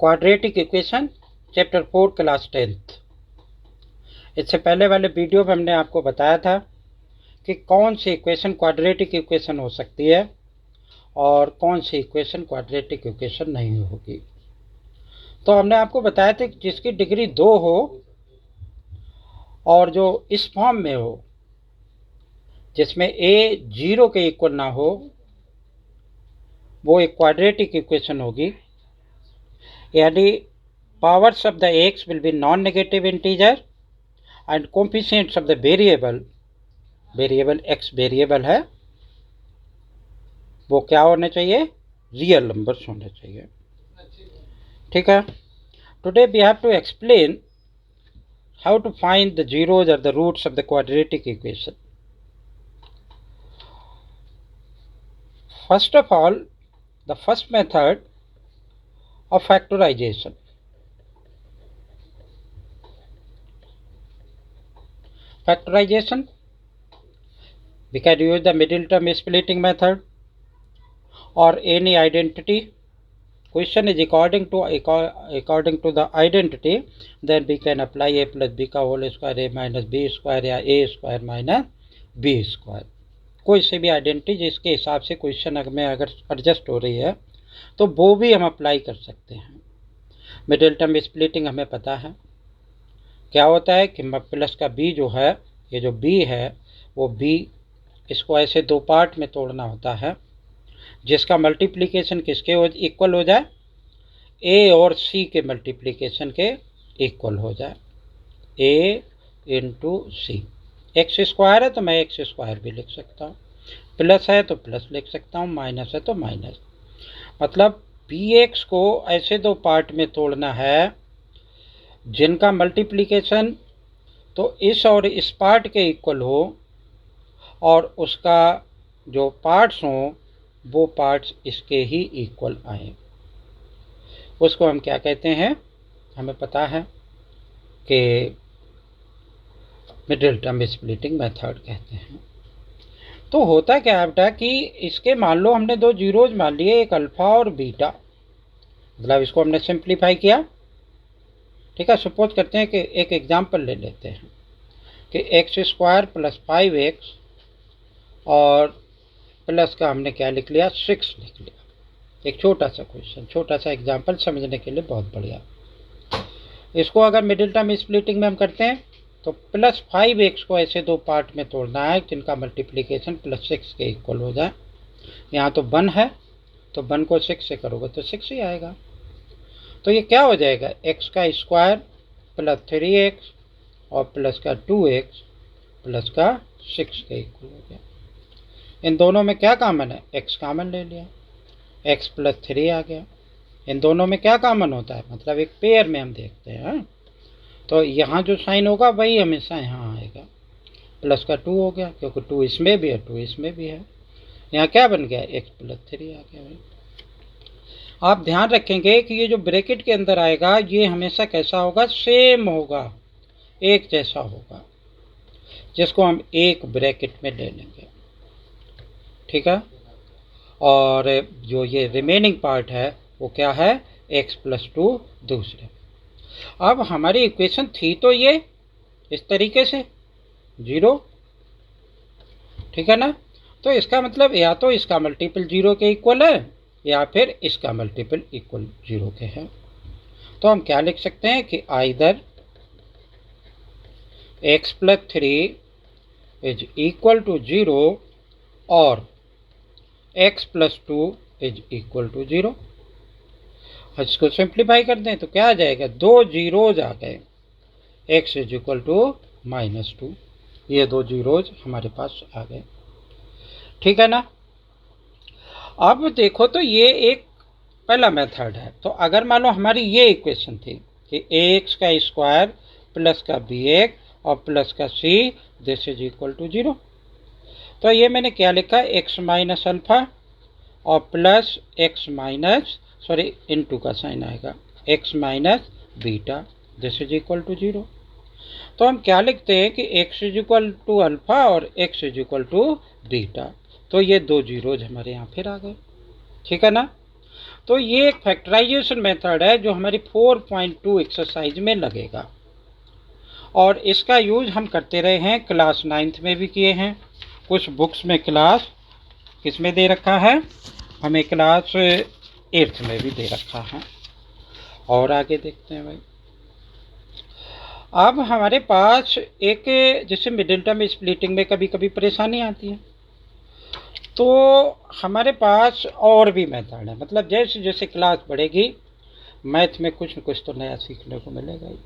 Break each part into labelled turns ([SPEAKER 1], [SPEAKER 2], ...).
[SPEAKER 1] Quadratic equation chapter 4 class 10th। इससे पहले वाले वीडियो में हमने आपको बताया था कि कौन सी इक्वेशन क्वाड्रेटिक इक्वेशन हो सकती है और कौन सी इक्वेशन क्वाड्रेटिक इक्वेशन नहीं होगी। तो हमने आपको बताया था कि जिसकी डिग्री 2 हो और जो इस फॉर्म में हो जिसमें a 0 के इक्वल ना हो वो एक क्वाड्रेटिक इक्वेशन होगी। यानी powers of the x will be non-negative integer and coefficients of the variable x variable है वो क्या होने चाहिए, रियल नंबर्स होने चाहिए। ठीक है। Today we have to explain how to find the zeros or the roots of the quadratic equation. First of all, the first method of factorization. We can use the middle term splitting method or any identity. Question is according to the identity, then we can apply a plus b का whole square, a minus b square या a square minus b square। कोई से भी identity जिसके हिसाब से question में अगर एडजस्ट हो रही है तो वो भी हम अप्लाई कर सकते हैं। मिडिल टर्म स्प्लिटिंग हमें पता है क्या होता है कि प्लस का b जो है, ये जो b है वो b इसको ऐसे दो पार्ट में तोड़ना होता है जिसका मल्टीप्लिकेशन किसके इक्वल हो जाए, a और c के मल्टीप्लिकेशन के इक्वल हो जाए, a इंटू सी। एक्स स्क्वायर है तो मैं एक्स स्क्वायर भी लिख सकता हूँ, प्लस है तो प्लस लिख सकता हूँ, माइनस है तो माइनस। मतलब px को ऐसे दो पार्ट में तोड़ना है जिनका मल्टीप्लिकेशन तो इस और इस पार्ट के इक्वल हो और उसका जो पार्ट्स हों वो पार्ट्स इसके ही इक्वल आए। उसको हम क्या कहते हैं, हमें पता है कि मिडिल टर्म स्प्लिटिंग मेथड कहते हैं। तो होता क्या है बेटा कि इसके मान लो हमने दो जीरोज मान लिए, एक अल्फा और बीटा, मतलब इसको हमने सिंप्लीफाई किया। ठीक है। सपोज करते हैं कि एक एग्जांपल ले लेते हैं कि एक्स स्क्वायर प्लस 5x और प्लस का हमने क्या लिख लिया, 6 लिख लिया। एक छोटा सा क्वेश्चन, छोटा सा एग्जांपल समझने के लिए बहुत बढ़िया। इसको अगर मिडिल टर्म स्प्लिटिंग में हम करते हैं तो प्लस 5x को ऐसे दो पार्ट में तोड़ना है जिनका मल्टीप्लिकेशन प्लस 6 के इक्वल हो जाए। यहाँ तो 1 है तो 1 को 6 से करोगे तो 6 ही आएगा। तो ये क्या हो जाएगा, x का स्क्वायर प्लस 3x और प्लस का 2x प्लस का 6 के इक्वल हो गया। इन दोनों में क्या कॉमन है, x कॉमन ले लिया, x प्लस 3 आ गया। इन दोनों में क्या कॉमन होता है, मतलब एक पेयर में हम देखते हैं तो यहाँ जो साइन होगा वही हमेशा यहाँ आएगा। प्लस का 2 हो गया क्योंकि 2 इसमें भी है 2 इसमें भी है। यहाँ क्या बन गया, x प्लस 3 आ गया भाई। आप ध्यान रखेंगे कि ये जो ब्रैकेट के अंदर आएगा ये हमेशा कैसा होगा, सेम होगा, एक जैसा होगा, जिसको हम एक ब्रैकेट में ले लेंगे। ठीक है। और जो ये रिमेनिंग पार्ट है वो क्या है, x प्लस 2 दूसरे। अब हमारी इक्वेशन थी तो ये इस तरीके से 0। ठीक है ना। तो इसका मतलब या तो इसका मल्टीपल 0 के इक्वल है या फिर इसका मल्टीपल इक्वल 0 के है। तो हम क्या लिख सकते हैं कि either x plus 3 is equal to 0 और x plus 2 is equal to 0। इसको सिंप्लीफाई कर दें तो क्या आ जाएगा, दो जीरोज आ गए, x is equal to minus 2। ये दो जीरोज हमारे पास आ गए। ठीक है ना। अब देखो तो ये एक पहला मेथड है। तो अगर मान लो हमारी ये इक्वेशन थी कि ax का स्क्वायर प्लस का bx और प्लस का c this is equal to 0, तो ये मैंने क्या लिखा, x माइनस अल्फा और प्लस x माइनस इंटू का साइन आएगा, x minus beta this is equal to 0। तो हम क्या लिखते हैं कि x is equal to alpha और x is equal to beta. तो ये दो जीरोज हमारे यहाँ फिर आ गए। ठीक है ना। तो ये एक फैक्टराइजेशन मेथड है जो हमारी 4.2 एक्सरसाइज में लगेगा, और इसका यूज हम करते रहे हैं, क्लास 9th में भी किए हैं, कुछ बुक्स में क्लास किस में दे रखा है, हमें क्लास 8th में भी दे रखा है। और आगे देखते हैं भाई। अब हमारे पास एक, जैसे मिडिल टर्म स्प्लिटिंग में कभी कभी परेशानी आती है, तो हमारे पास और भी मेथड है, मतलब जैसे जैसे क्लास बढ़ेगी मैथ में कुछ न कुछ तो नया सीखने को मिलेगा ही।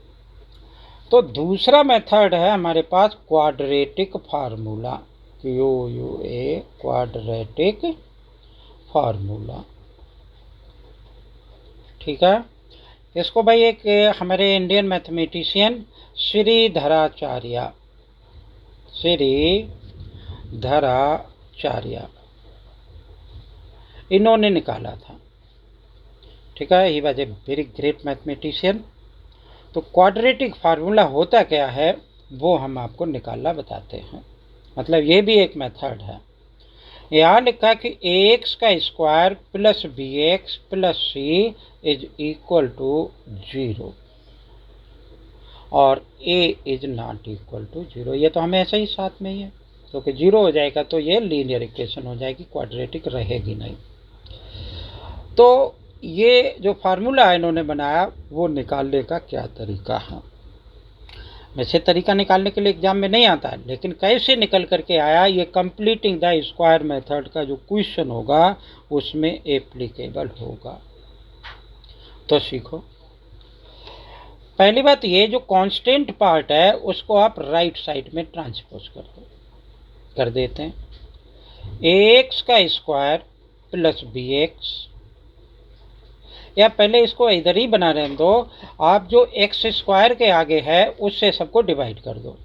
[SPEAKER 1] तो दूसरा मेथड है हमारे पास quadratic formula, QUA quadratic formula. ठीक है, इसको भाई एक हमारे इंडियन मैथमेटिशियन श्रीधराचार्य इन्होंने निकाला था। ठीक है, he was a very great mathematician. तो क्वाड्रेटिक फार्मूला होता क्या है वो हम आपको निकालना बताते हैं, मतलब ये भी एक मेथड है। यहाँ लिखा कि ax का square plus bx plus c is equal to 0 और a is not equal to 0। ये तो हमेशा ही साथ में ही है, क्योंकि 0 हो जाएगा तो ये लीनियर इक्वेशन हो जाएगी, क्वाड्रेटिक रहेगी नहीं। तो ये जो फार्मूला इन्होंने बनाया वो निकालने का क्या तरीका है, वैसे तरीका निकालने के लिए एग्जाम में नहीं आता है, लेकिन कैसे निकल करके आया ये कंप्लीटिंग द स्क्वायर मेथड का जो क्वेश्चन होगा उसमें एप्लीकेबल होगा। तो सीखो। पहली बात ये, जो कांस्टेंट पार्ट है उसको आप राइट साइड में ट्रांसपोज कर देते हैं। ax का स्क्वायर प्लस bx, या पहले इसको इधर ही बना रहने दो, आप जो एक्स स्क्वायर के आगे है उससे सबको डिवाइड कर दो,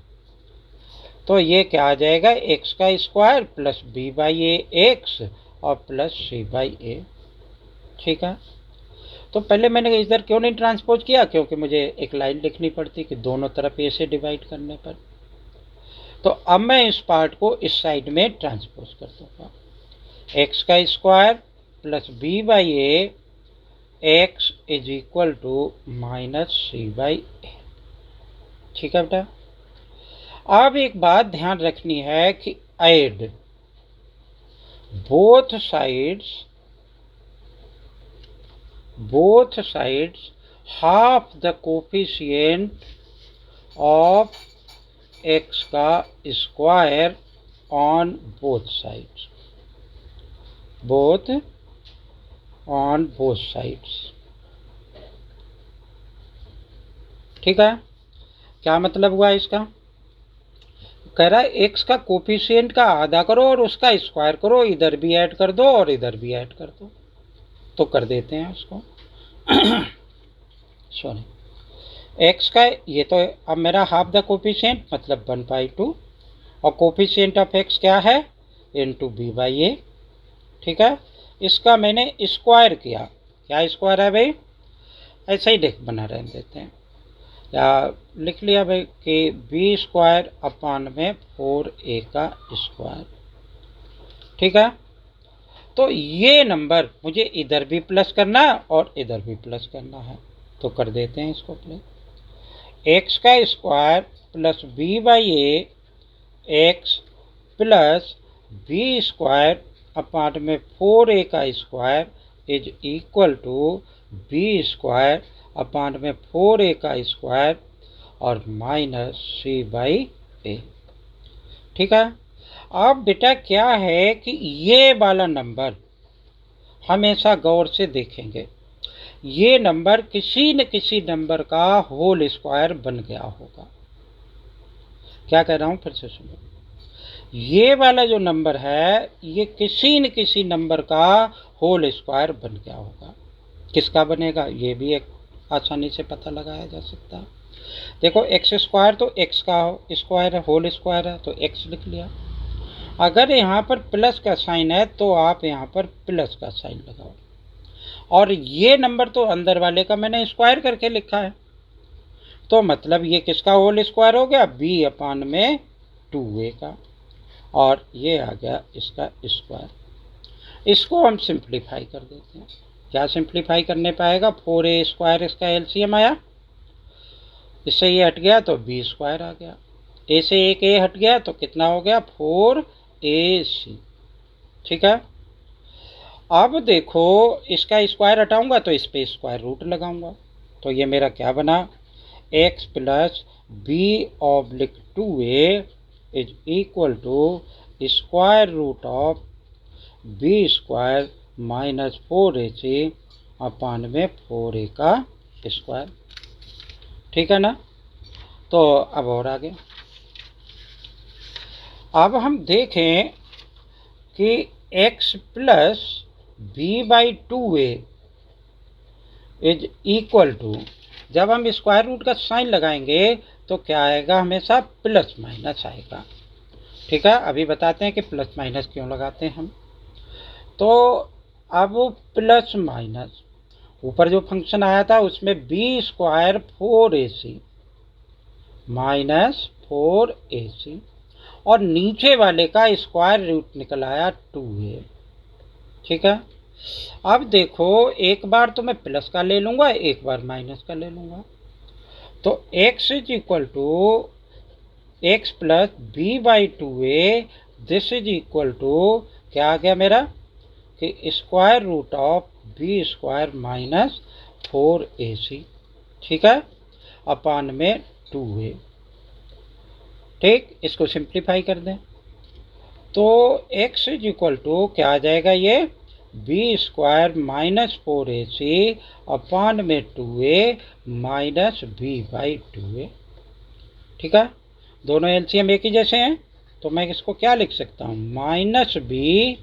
[SPEAKER 1] तो ये क्या आ जाएगा, एक्स का square plus b by a x और प्लस सी बाई ए। ठीक है, तो पहले मैंने इधर क्यों नहीं ट्रांसपोज किया, क्योंकि मुझे एक लाइन लिखनी पड़ती कि दोनों तरफ ए से डिवाइड करने पर। तो अब मैं इस पार्ट को इस साइड में ट्रांसपोज कर दूंगा, एक्स का square plus b by a x is equal to minus c by a. ठीक है बेटा, अब एक बात ध्यान रखनी है कि add both sides half the coefficient of x का square on both sides, on both sides. ठीक है, क्या मतलब हुआ इसका, कह रहा है एक्स का कोफिशिएंट का आधा करो और उसका स्क्वायर करो, इधर भी ऐड कर दो और इधर भी ऐड कर दो। तो कर देते हैं उसको। सॉरी, एक्स का ये तो अब मेरा हाफ द कोफिशिएंट मतलब 1/2, और कोफिशिएंट ऑफ एक्स क्या है, इनटू बी बाई ए। ठीक है, इसका मैंने स्क्वायर किया, क्या स्क्वायर है भाई, ऐसा ही बना रहने देते हैं, या लिख लिया भाई कि बी स्क्वायर अपान में 4a का स्क्वायर। ठीक है, तो ये नंबर मुझे इधर भी प्लस करना है और इधर भी प्लस करना है, तो कर देते हैं इसको प्लस। एक्स का square plus b by a x plus b square अपार्ट में 4a का square is equal to b square अपार्ट में 4a का स्क्वायर और माइनस सी बाई ए। ठीक है, अब बेटा क्या है कि ये वाला नंबर हमेशा गौर से देखेंगे, ये नंबर किसी न किसी नंबर का होल स्क्वायर बन गया होगा। क्या कह रहा हूँ फिर से सुनो, ये वाला जो नंबर है ये किसी न किसी नंबर का होल स्क्वायर बन गया होगा। किसका बनेगा ये भी एक आसानी से पता लगाया जा सकता है। देखो एक्स स्क्वायर तो एक्स का स्क्वायर है, होल स्क्वायर है, तो एक्स लिख लिया। अगर यहाँ पर प्लस का साइन है तो आप यहाँ पर प्लस का साइन लगाओ, और ये नंबर तो अंदर वाले का मैंने स्क्वायर करके लिखा है, तो मतलब ये किसका होल स्क्वायर हो गया, b अपान में 2a का, और ये आ गया इसका स्क्वायर। इसको हम सिंप्लीफाई कर देते हैं, क्या सिंप्लीफाई करने पाएगा, 4a² इसका एलसीएम आया, इससे ये हट गया तो b² आ गया, ए से एक ए हट गया तो कितना हो गया 4ac। ठीक है, अब देखो इसका स्क्वायर हटाऊंगा तो इस पे स्क्वायर रूट लगाऊंगा, तो ये मेरा क्या बना, x plus b/2a is equal to square root of b² minus 4ac upon में 4a का स्क्वायर। ठीक है ना, तो अब और आगे अब हम देखें कि x plus b/2a is equal to, जब हम स्क्वायर रूट का साइन लगाएंगे तो क्या आएगा, हमेशा प्लस माइनस आएगा। ठीक है, अभी बताते हैं कि प्लस माइनस क्यों लगाते हैं हम। तो अब प्लस माइनस, ऊपर जो फंक्शन आया था उसमें b² 4ac माइनस 4ac और नीचे वाले का स्क्वायर रूट निकल आया 2a। ठीक है, अब देखो एक बार तो मैं प्लस का ले लूँगा, एक बार माइनस का ले लूँगा, तो x is equal to x plus b/2a, this is equal to क्या आ गया मेरा कि square root of b² minus 4ac। ठीक है, अपान में 2a। ठीक, इसको सिंप्लीफाई कर दें तो x इज इक्वल टू क्या आ जाएगा, ये b² माइनस 4ac अपान में 2a माइनस b/2a। ठीक है, दोनों एलसीएम एक ही जैसे हैं, तो मैं इसको क्या लिख सकता हूँ, माइनस b,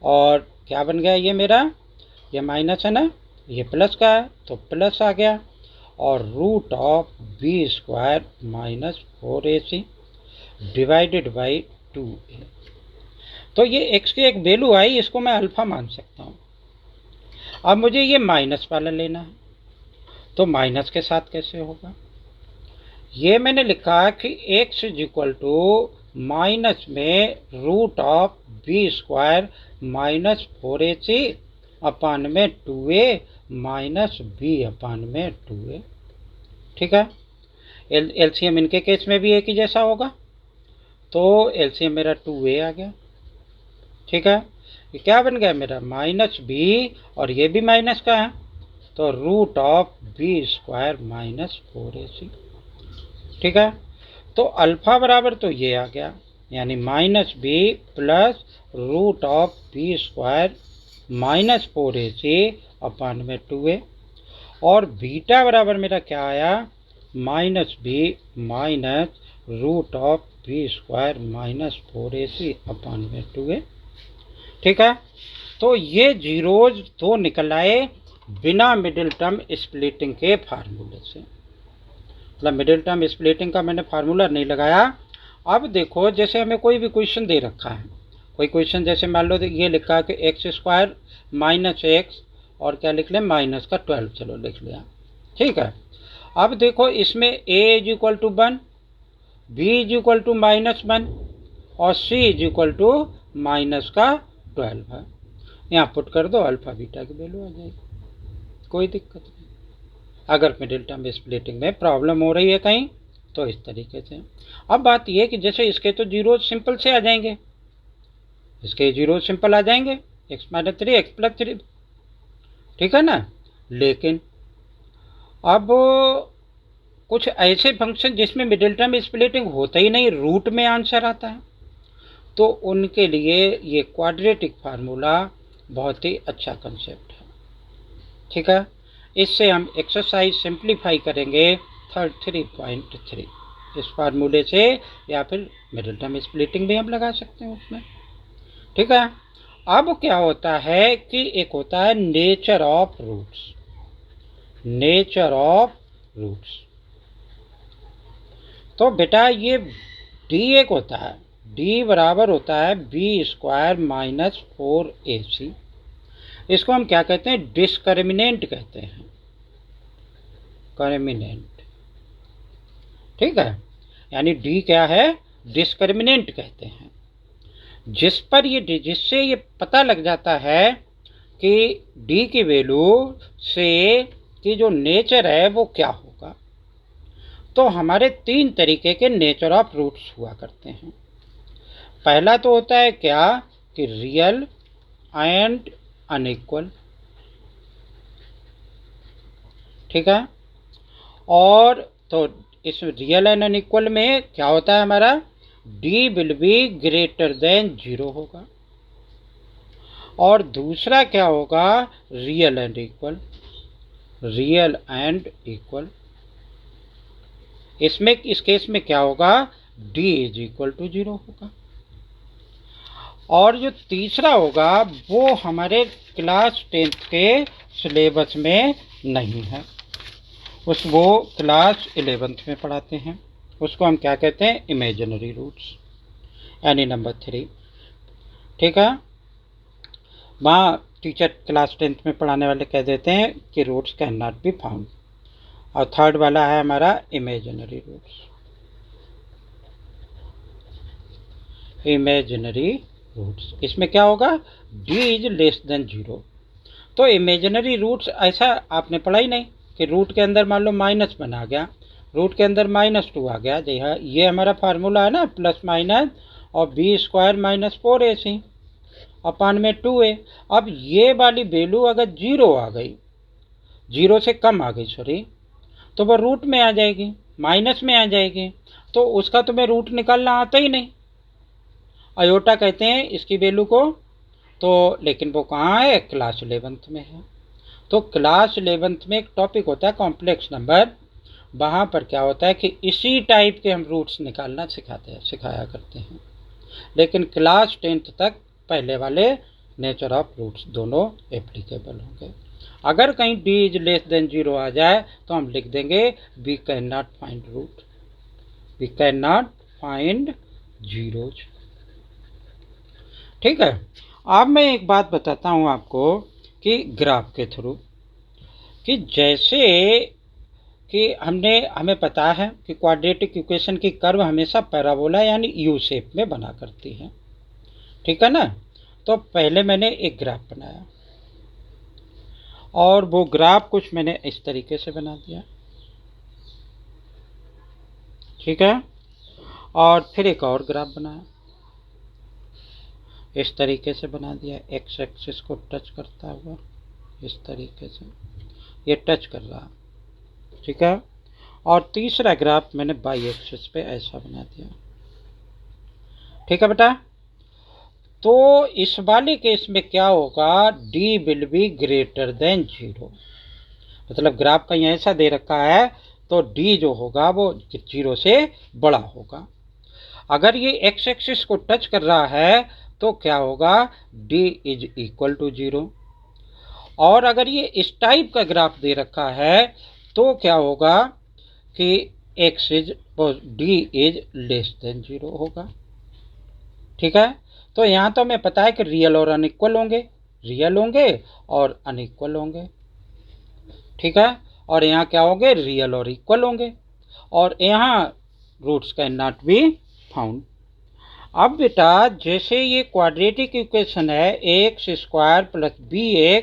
[SPEAKER 1] और क्या बन गया ये मेरा, ये माइनस है ना, ये प्लस का है तो प्लस आ गया, और root of b² minus 4ac divided by 2a। तो ये x की एक वैल्यू आई, इसको मैं अल्फा मान सकता हूँ। अब मुझे ये माइनस वाला लेना है, तो माइनस के साथ कैसे होगा, ये मैंने लिखा कि x is equal to minus में root of b² minus 4ac upon में 2a माइनस b अपान में 2a। ठीक है, एलसीएम इनके केस में भी एक ही जैसा होगा, तो एलसीएम मेरा 2a आ गया। ठीक है, ये क्या बन गया मेरा, माइनस b, और ये भी माइनस का है, तो root of b² minus 4ac। ठीक है, तो अल्फा बराबर तो ये आ गया, यानी minus b plus root of b² minus 4ac upon में 2a, और बीटा बराबर मेरा क्या आया, minus b minus root of b² minus 4ac upon में 2a। ठीक है, तो ये जीरोज तो निकल आए बिना मिडिल टर्म स्प्लिटिंग के फार्मूले से, मतलब मिडिल टर्म स्प्लिटिंग का मैंने फार्मूला नहीं लगाया। अब देखो जैसे हमें कोई भी क्वेश्चन दे रखा है, कोई क्वेश्चन जैसे मान लो ये लिखा है कि x² माइनस x और क्या लिख लें, माइनस का 12, चलो लिख लिया। ठीक है, अब देखो इसमें a is equal to 1, b is equal to minus 1 और c is equal to minus का 12 है। यहाँ पुट कर दो, अल्फा बीटा की वैल्यू आ जाएगी, कोई दिक्कत नहीं। अगर मिडिल टर्म स्प्लिटिंग में प्रॉब्लम हो रही है कहीं तो इस तरीके से। अब बात यह कि जैसे इसके तो जीरो सिंपल से आ जाएंगे, इसके जीरो सिंपल आ जाएंगे, x माइनस 3 x प्लस 3। ठीक है ना, लेकिन अब कुछ ऐसे फंक्शन जिसमें मिडिल टर्म स्प्लिटिंग होता ही नहीं, रूट में आंसर आता है, तो उनके लिए ये क्वाड्रेटिक फार्मूला बहुत ही अच्छा कंसेप्ट है। ठीक है, इससे हम एक्सरसाइज सिंप्लीफाई करेंगे 33.3 इस फार्मूले से, या फिर मिडिल टर्म स्प्लिटिंग भी हम लगा सकते हैं उसमें। ठीक है, अब क्या होता है कि एक होता है nature of roots, nature of roots. तो बेटा ये d एक होता है, d बराबर होता है b² माइनस 4ac, इसको हम क्या कहते हैं, डिस्क्रिमिनेंट कहते हैं, डिस्क्रिमिनेंट। ठीक है, यानी d क्या है, डिस्क्रिमिनेंट कहते हैं, जिस पर ये जिससे ये पता लग जाता है कि डी की वैल्यू से की जो नेचर है वो क्या होगा। तो हमारे 3 तरीके के नेचर ऑफ रूट्स हुआ करते हैं। पहला तो होता है क्या कि रियल एंड अनइक्वल, ठीक है। और तो इस रियल एंड अनइक्वल में क्या होता है हमारा, D will be greater than 0 होगा। और दूसरा क्या होगा, real and equal, real and equal. इसमें इस केस में क्या होगा, डी इज इक्वल टू 0 होगा। और जो तीसरा होगा वो हमारे क्लास 10th के सिलेबस में नहीं है, वो क्लास 11th में पढ़ाते हैं। उसको हम क्या कहते हैं, इमेजिनरी रूट्स, एनी नंबर 3, ठीक है। वहाँ टीचर क्लास 10th में पढ़ाने वाले कह देते हैं कि roots can not be found. और थर्ड वाला है हमारा इमेजिनरी रूट्स, इमेजिनरी रूट्स। इसमें क्या होगा, डी इज लेस देन 0। तो इमेजिनरी रूट्स ऐसा आपने पढ़ा ही नहीं कि रूट के अंदर मान लो -1 आ गया, रूट के अंदर -2 आ गया। ये हमारा फार्मूला है ना, प्लस माइनस और b² - 4ac अपान में 2a। अब ये वाली वैल्यू अगर 0 आ गई, 0 से कम आ गई सॉरी, तो वह रूट में आ जाएगी, माइनस में आ जाएगी। तो उसका तुम्हें रूट निकालना आता ही नहीं, अयोटा कहते हैं इसकी वैल्यू को। तो लेकिन वो कहाँ है, क्लास 11th में है। तो क्लास 11th में एक टॉपिक होता है कॉम्प्लेक्स नंबर, वहाँ पर क्या होता है कि इसी टाइप के हम रूट्स निकालना सिखाया करते हैं। लेकिन क्लास 10th तक पहले वाले नेचर ऑफ रूट्स दोनों एप्लीकेबल होंगे। अगर कहीं d इज लेस देन 0 आ जाए तो हम लिख देंगे we can not find root, we can not find zeros, ठीक है। अब मैं एक बात बताता हूँ आपको कि ग्राफ के थ्रू, कि जैसे कि हमें पता है कि क्वाड्रेटिक इक्वेशन की कर्व हमेशा पैराबोला यानी यू शेप में बना करती है, ठीक है ना। तो पहले मैंने एक ग्राफ बनाया और वो ग्राफ कुछ मैंने इस तरीके से बना दिया, ठीक है। और फिर एक और ग्राफ बनाया, इस तरीके से बना दिया, एक्स एक्सिस को टच करता हुआ इस तरीके से, ये टच कर रहा, ठीक है। और तीसरा ग्राफ मैंने बाई एक्सिस पे ऐसा बना दिया, ठीक है बेटा। तो इस वाले केस में क्या होगा, d will be greater than 0, मतलब ग्राफ कहीं ऐसा दे रखा है तो d जो होगा वो 0 से बड़ा होगा। अगर ये x एक्सिस को टच कर रहा है तो क्या होगा, d इज इक्वल टू 0। और अगर ये इस टाइप का ग्राफ दे रखा है तो क्या होगा कि d इज लेस देन 0 होगा, ठीक है। तो यहाँ तो हमें पता है कि रियल और अनइक्वल होंगे, रियल होंगे और अनइक्वल होंगे, ठीक है। और यहाँ क्या होंगे, रियल और इक्वल होंगे। और यहाँ roots can not be found. अब बेटा जैसे ये क्वाड्रेटिक इक्वेशन है ax² + bx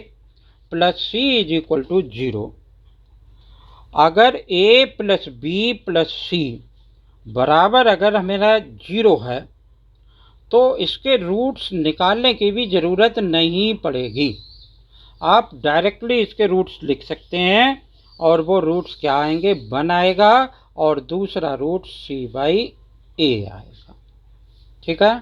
[SPEAKER 1] + c is equal to 0, अगर a + b + c बराबर अगर हमारा 0 है तो इसके रूट्स निकालने की भी ज़रूरत नहीं पड़ेगी, आप डायरेक्टली इसके रूट्स लिख सकते हैं। और वो रूट्स क्या आएंगे, 1 आएगा और दूसरा रूट c/a आएगा, ठीक है।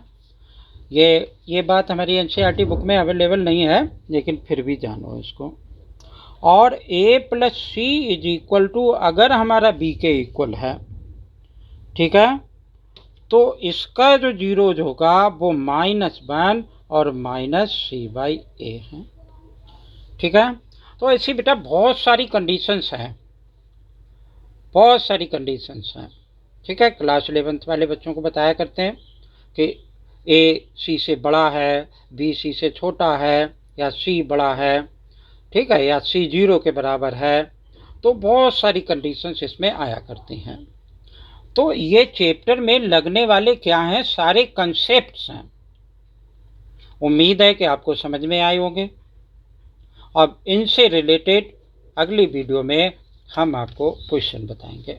[SPEAKER 1] ये बात हमारी NCERT बुक में अवेलेबल नहीं है, लेकिन फिर भी जानो इसको। और a + c is equal to, अगर हमारा b के इक्वल है, ठीक है, तो इसका जो जीरोज होगा वो -1 और -c/a है, ठीक है। तो ऐसी बेटा बहुत सारी कंडीशंस हैं, बहुत सारी कंडीशंस हैं, ठीक है। क्लास 11th वाले बच्चों को बताया करते हैं कि a c से बड़ा है, b c से छोटा है, या c बड़ा है, ठीक है, या c 0 के बराबर है। तो बहुत सारी कंडीशंस इसमें आया करती हैं। तो ये चैप्टर में लगने वाले क्या हैं, सारे कंसेप्ट्स हैं। उम्मीद है कि आपको समझ में आए होंगे, अब इनसे रिलेटेड अगली वीडियो में हम आपको क्वेश्चन बताएंगे।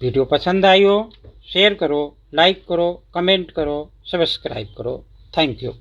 [SPEAKER 1] वीडियो पसंद आई हो शेयर करो, लाइक करो, कमेंट करो, सब्सक्राइब करो। Thank you.